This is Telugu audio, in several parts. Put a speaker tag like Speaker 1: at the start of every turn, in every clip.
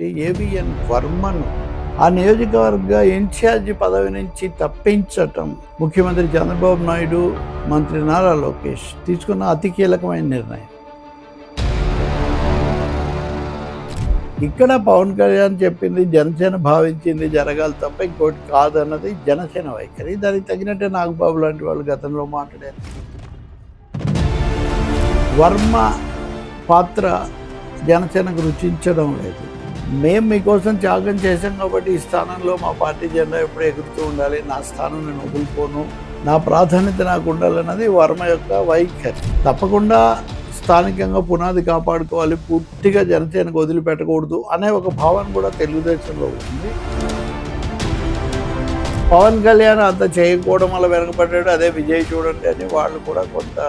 Speaker 1: ఏవిఎన్ వర్మను ఆ నియోజకవర్గ ఇన్ఛార్జి పదవి నుంచి తప్పించటం ముఖ్యమంత్రి చంద్రబాబు నాయుడు, మంత్రి నారా లోకేష్ తీసుకున్న అతి కీలకమైన నిర్ణయం. ఇక్కడ పవన్ కళ్యాణ్ చెప్పింది జనసేన భావించింది జరగాలి తప్ప ఇంకోటి కాదన్నది జనసేన వైఖరి. దానికి తగినట్టే నాగబాబు లాంటి వాళ్ళు గతంలో మాట్లాడారు. వర్మ పాత్ర జనసేనకు రుచించడం లేదు. మేము మీకోసం త్యాగం చేశాం కాబట్టి ఈ స్థానంలో మా పార్టీ జెండా ఎప్పుడు ఎగురుతూ ఉండాలి, నా స్థానం నేను వదులుకోను, నా ప్రాధాన్యత నాకు ఉండాలన్నది వర్మ యొక్క వైఖరి. తప్పకుండా స్థానికంగా పునాది కాపాడుకోవాలి, పూర్తిగా జనసేనకు వదిలిపెట్టకూడదు అనే ఒక భావన కూడా తెలుగుదేశంలో ఉంది. పవన్ కళ్యాణ్ అంత చేయకపోవడం వల్ల వెనకబడ్డాడు, అదే విజయ్ చూడండి అని వాళ్ళు కూడా కొంత.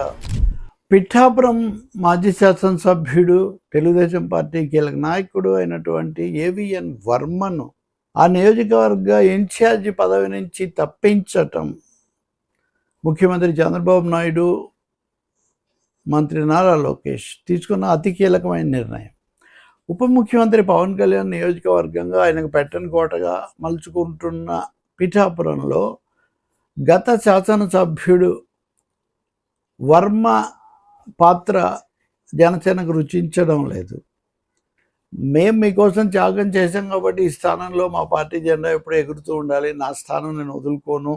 Speaker 1: పిఠాపురం మాజీ శాసనసభ్యుడు, తెలుగుదేశం పార్టీ కీలక నాయకుడు అయినటువంటి ఏవిఎన్ వర్మను ఆ నియోజకవర్గ ఇన్ఛార్జి పదవి నుంచి తప్పించటం ముఖ్యమంత్రి చంద్రబాబు నాయుడు, మంత్రి నారా లోకేష్ తీసుకున్న అతి కీలకమైన నిర్ణయం. ఉప ముఖ్యమంత్రి పవన్ కళ్యాణ్ నియోజకవర్గంగా ఆయనకు పెట్టని కోటగా మలుచుకుంటున్న పిఠాపురంలో గత శాసనసభ్యుడు వర్మ పాత్ర జనసేనకు రుచించడం లేదు. మేము మీకోసం త్యాగం చేశాం కాబట్టి ఈ స్థానంలో మా పార్టీ జెండా ఎప్పుడు ఎగురుతూ ఉండాలి, నా స్థానం నేను వదులుకోను,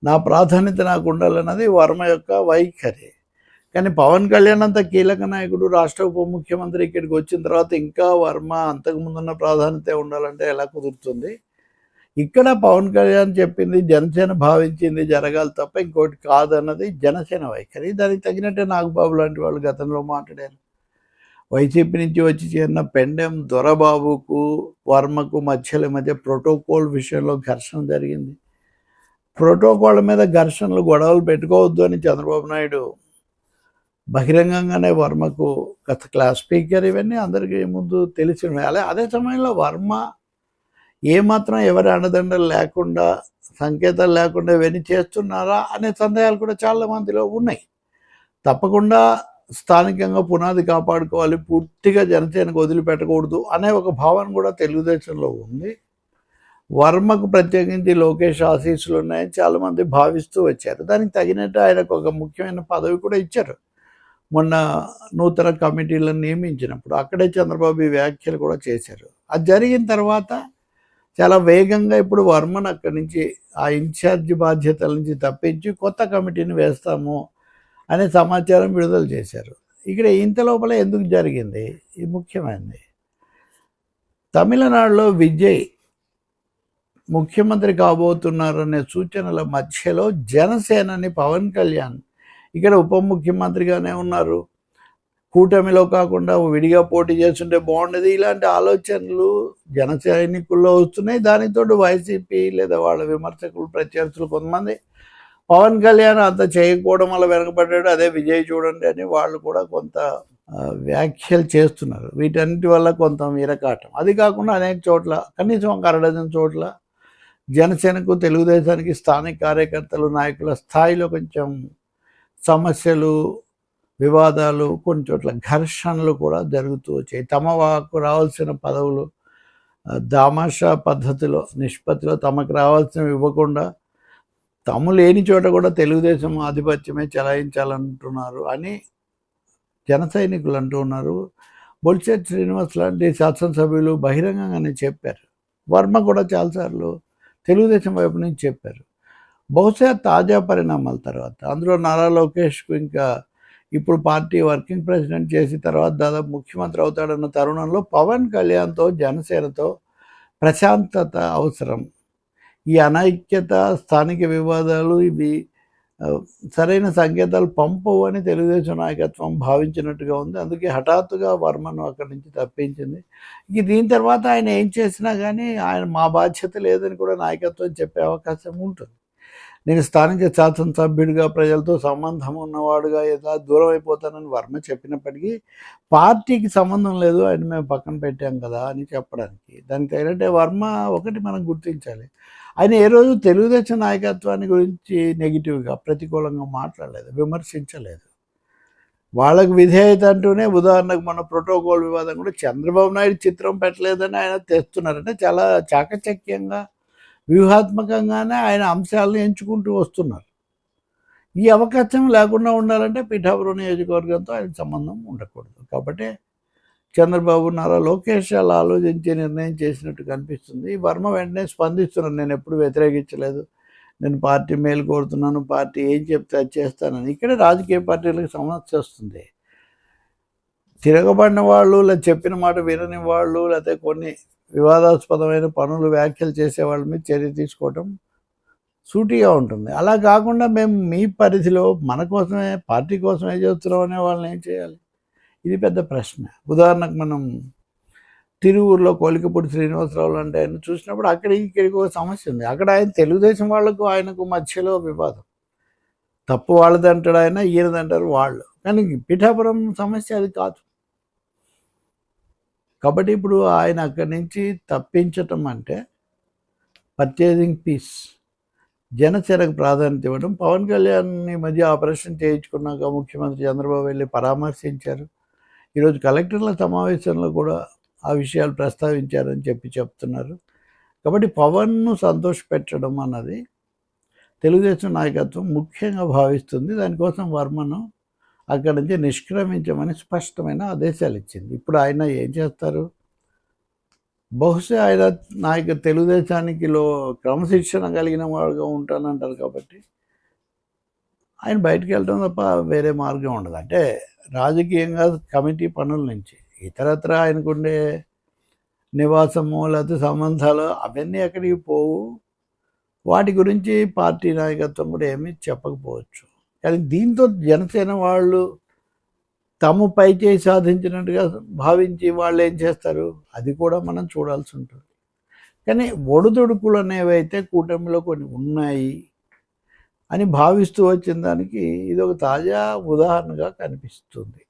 Speaker 1: నా ప్రాధాన్యత నాకు ఉండాలన్నది వర్మ యొక్క వైఖరి. కానీ పవన్ కళ్యాణ్ అంత కీలక నాయకుడు, రాష్ట్ర ఉప ముఖ్యమంత్రి ఇక్కడికి వచ్చిన తర్వాత ఇంకా వర్మ అంతకుముందున్న ప్రాధాన్యత ఉండాలంటే ఎలా కుదురుతుంది? ఇక్కడ పవన్ కళ్యాణ్ చెప్పింది జనసేన భావించింది జరగాలి తప్ప ఇంకోటి కాదన్నది జనసేన వైఖరి. దానికి తగినట్టే నాగబాబు లాంటి వాళ్ళు గతంలో మాట్లాడారు. వైసీపీ నుంచి వచ్చి చేరిన పెండెం దొరబాబుకు వర్మకు మధ్య ప్రోటోకాల్ విషయంలో ఘర్షణ జరిగింది. ప్రోటోకాల్ మీద ఘర్షణలు, గొడవలు పెట్టుకోవద్దు అని చంద్రబాబు నాయుడు బహిరంగంగానే వర్మకు గత క్లాస్ స్పీకర్ ఇవన్నీ అందరికీ ముందు తెలిసినవి. అదే సమయంలో వర్మ ఏమాత్రం ఎవరి అండదండలు లేకుండా, సంకేతాలు లేకుండా ఇవన్నీ చేస్తున్నారా అనే సందేహాలు కూడా చాలా మందిలో ఉన్నాయి. తప్పకుండా స్థానికంగా పునాది కాపాడుకోవాలి, పూర్తిగా జనసేనకు వదిలిపెట్టకూడదు అనే ఒక భావన కూడా తెలుగుదేశంలో ఉంది. వర్మకు ప్రత్యేకించి లోకేష్ ఆశీస్సులు ఉన్నాయని చాలామంది భావిస్తూ వచ్చారు. దానికి తగినట్టు ఆయనకు ఒక ముఖ్యమైన పదవి కూడా ఇచ్చారు. మొన్న నూతన కమిటీలను నియమించినప్పుడు అక్కడే చంద్రబాబు ఈ వ్యాఖ్యలు కూడా చేశారు. అది జరిగిన తర్వాత చాలా వేగంగా ఇప్పుడు వర్మను అక్కడి నుంచి ఆ ఇన్ఛార్జి బాధ్యతల నుంచి తప్పించి కొత్త కమిటీని వేస్తాము అనే సమాచారం విడుదల చేశారు. ఇక్కడ ఇంత లోపల ఎందుకు జరిగింది? ఇది ముఖ్యమైనది. తమిళనాడులో విజయ్ ముఖ్యమంత్రి కాబోతున్నారనే సూచనల మధ్యలో జనసేనని పవన్ కళ్యాణ్ ఇక్కడ ఉప ముఖ్యమంత్రిగానే ఉన్నారు, కూటమిలో కాకుండా విడిగా పోటీ చేస్తుంటే బాగుండేది, ఇలాంటి ఆలోచనలు జన సైనికుల్లో వస్తున్నాయి. దానితో వైసీపీ లేదా వాళ్ళ విమర్శకులు, ప్రత్యర్థులు కొంతమంది పవన్ కళ్యాణ్ అంత చేయకపోవడం వల్ల వెనకబడ్డాడు, అదే విజయ్ చూడండి అని వాళ్ళు కూడా కొంత వ్యాఖ్యలు చేస్తున్నారు. వీటన్నిటి వల్ల కొంత ఇరకాటం. అది కాకుండా అనేక చోట్ల, కనీసం ఒక అరడజన్ చోట్ల జనసేనకు, తెలుగుదేశానికి స్థానిక కార్యకర్తలు, నాయకుల స్థాయిలో కొంచెం సమస్యలు, వివాదాలు, కొన్ని చోట్ల ఘర్షణలు కూడా జరుగుతూ వచ్చాయి. తమకు రావాల్సిన పదవులు దామాషా పద్ధతిలో, నిష్పత్తిలో తమకు రావాల్సినవి ఇవ్వకుండా, తాము లేని చోట కూడా తెలుగుదేశం ఆధిపత్యమే చెలాయించాలంటున్నారు అని జన సైనికులు అంటూ ఉన్నారు. బొలిశెట్టి శ్రీనివాస్ లాంటి శాసనసభ్యులు బహిరంగంగానే చెప్పారు. వర్మ కూడా చాలాసార్లు తెలుగుదేశం వైపు నుంచి చెప్పారు. బహుశా తాజా పరిణామాల తర్వాత, అందులో నారా లోకేష్కు ఇంకా ఇప్పుడు పార్టీ వర్కింగ్ ప్రెసిడెంట్ చేసిన తర్వాత దాదాపు ముఖ్యమంత్రి అవుతాడన్న తరుణంలో పవన్ కళ్యాణ్తో, జనసేనతో ప్రశాంతత అవసరం. ఈ అనైక్యత, స్థానిక వివాదాలు ఇవి సరైన సంకేతాలు పంపవు అని తెలుగుదేశం నాయకత్వం భావించినట్టుగా ఉంది. అందుకే హఠాత్తుగా వర్మను అక్కడి నుంచి తప్పించింది. దీని తర్వాత ఆయన ఏం చేసినా కానీ ఆయన మా బాధ్యత లేదని కూడా నాయకత్వం చెప్పే అవకాశం ఉంటుంది. నేను స్థానిక శాసనసభ్యుడిగా, ప్రజలతో సంబంధం ఉన్నవాడుగా ఎలా దూరం అయిపోతానని వర్మ చెప్పినప్పటికీ పార్టీకి సంబంధం లేదు, ఆయన మేము పక్కన పెట్టాం కదా అని చెప్పడానికి. దానికి తగినట్టే వర్మ ఒకటి మనం గుర్తించాలి, ఆయన ఏ రోజు తెలుగుదేశం నాయకత్వాన్ని గురించి నెగిటివ్గా, ప్రతికూలంగా మాట్లాడలేదు, విమర్శించలేదు. వాళ్ళకి విధేయత అంటూనే ఉదాహరణకు మన ప్రోటోకాల్ వివాదం కూడా చంద్రబాబు నాయుడు చిత్రం పెట్టలేదని ఆయన తెస్తున్నారు. అంటే చాలా చాకచక్యంగా వ్యూహాత్మకంగానే ఆయన అంశాలను ఎంచుకుంటూ వస్తున్నారు. ఈ అవకాశం లేకుండా ఉండాలంటే పిఠాపురం నియోజకవర్గంతో ఆయనకు సంబంధం ఉండకూడదు. కాబట్టి చంద్రబాబు నారా లోకేష్ అలా ఆలోచించి నిర్ణయం చేసినట్టు కనిపిస్తుంది. వర్మ వెంటనే స్పందిస్తున్నాను, నేను ఎప్పుడు వ్యతిరేకించలేదు, నేను పార్టీ మేలు కోరుతున్నాను, పార్టీ ఏం చెప్తే అది చేస్తానని. ఇక్కడే రాజకీయ పార్టీలకు సమస్య వస్తుంది. తిరగబడిన వాళ్ళు, లేదా చెప్పిన మాట వినని వాళ్ళు, లేకపోతే కొన్ని వివాదాస్పదమైన పనులు వ్యాఖ్యలు చేసే వాళ్ళ మీద చర్య తీసుకోవటం సూటిగా ఉంటుంది. అలా కాకుండా మేము మీ పరిధిలో మన కోసమే, పార్టీ కోసమే చేస్తున్నాం అనే వాళ్ళని ఏం చేయాలి? ఇది పెద్ద ప్రశ్న. ఉదాహరణకు మనం తిరువూరులో కోలికపూడి శ్రీనివాసరావు అంటే ఆయన చూసినప్పుడు ఇక్కడికి ఒక సమస్య ఉంది. అక్కడ ఆయన తెలుగుదేశం వాళ్లకు ఆయనకు మధ్యలో వివాదం. తప్పు వాళ్ళది అంటాడు ఆయన, ఈయనది అంటారు వాళ్ళు. కానీ పిఠాపురం సమస్య అది కాదు. కాబట్టి ఇప్పుడు ఆయన అక్కడి నుంచి తప్పించటం అంటే పర్చేజింగ్ పీస్, జనసేనకు ప్రాధాన్యత ఇవ్వడం. పవన్ కళ్యాణ్ ఈ మధ్య ఆపరేషన్ చేయించుకున్నాక ముఖ్యమంత్రి చంద్రబాబు వెళ్ళి పరామర్శించారు. ఈరోజు కలెక్టర్ల సమావేశంలో కూడా ఆ విషయాలు ప్రస్తావించారని చెప్తున్నారు. కాబట్టి పవన్ను సంతోషపెట్టడం అన్నది తెలుగుదేశం నాయకత్వం ముఖ్యంగా భావిస్తుంది. దానికోసం వర్మను అక్కడి నుంచి నిష్క్రమించమని స్పష్టమైన ఆదేశాలు ఇచ్చింది. ఇప్పుడు ఆయన ఏం చేస్తారు? బహుశా ఆయన తెలుగుదేశానికిలో క్రమశిక్షణ కలిగిన వాడుగా ఉంటానంటారు కాబట్టి ఆయన బయటికి వెళ్ళడం తప్ప వేరే మార్గం ఉండదు. అంటే రాజకీయంగా కమిటీ పనుల నుంచి ఇతరత్ర ఆయనకుండే నివాసము లేకపోతే సంబంధాలు అవన్నీ ఎక్కడికి పోవు. వాటి గురించి పార్టీ నాయకత్వం కూడా ఏమీ చెప్పకపోవచ్చు. కానీ దీంతో జనసేన వాళ్ళు తాము పై చేయి సాధించినట్టుగా భావించి వాళ్ళు ఏం చేస్తారు అది కూడా మనం చూడాల్సి ఉంటుంది. కానీ ఒడుదొడుకులు అనేవైతే కూటమిలో కొన్ని ఉన్నాయి అని భావిస్తూ వచ్చిన దానికి ఇది ఒక తాజా ఉదాహరణగా కనిపిస్తుంది.